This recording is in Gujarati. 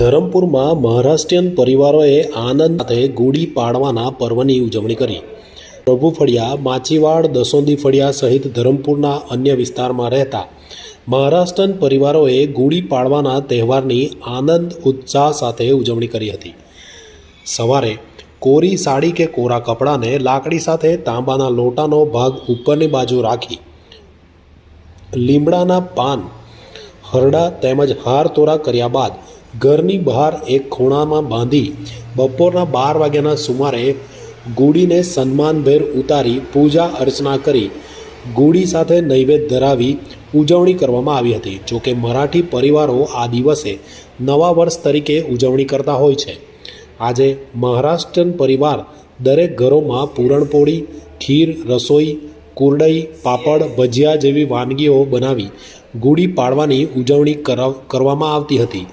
ધરમપુરમાં મહારાષ્ટ્રીયન પરિવારોએ આનંદ સાથે ગુડી પાડવાના પર્વની ઉજવણી કરી। પ્રભુ ફળિયા, માચીવાડ, દસોંદી ફળિયા સહિત ધરમપુરના અન્ય વિસ્તારમાં રહેતા મહારાષ્ટ્રીયન પરિવારોએ ગુડી પાડવાના તહેવારની આનંદ ઉત્સાહ સાથે ઉજવણી કરી હતી। સવારે કોરી સાડી કે કોરા કપડાને લાકડી સાથે તાંબાના લોટાનો ભાગ ઉપરની બાજુ રાખી લીમડાના પાન, હરડા તેમજ હાર તોરા કર્યા બાદ ઘરની બહાર એક ખૂણામાં બાંધી બપોરના 12 વાગ્યાના સુમારે ગુડીને સન્માનભેર ઉતારી પૂજા અર્ચના કરી ગુડી સાથે નૈવેદ્ય ધરાવી ઉજવણી કરવામાં આવી હતી। જોકે મરાઠી પરિવારો આ દિવસે નવા વર્ષ તરીકે ઉજવણી કરતા હોય છે। આજે મહારાષ્ટ્રીયન પરિવાર દરેક ઘરોમાં પૂરણપોળી, ખીર, રસોઈ, કુરડઈ, પાપડ, ભજીયા જેવી વાનગીઓ બનાવી ગુડી પાડવાની ઉજવણી કરવામાં આવતી હતી।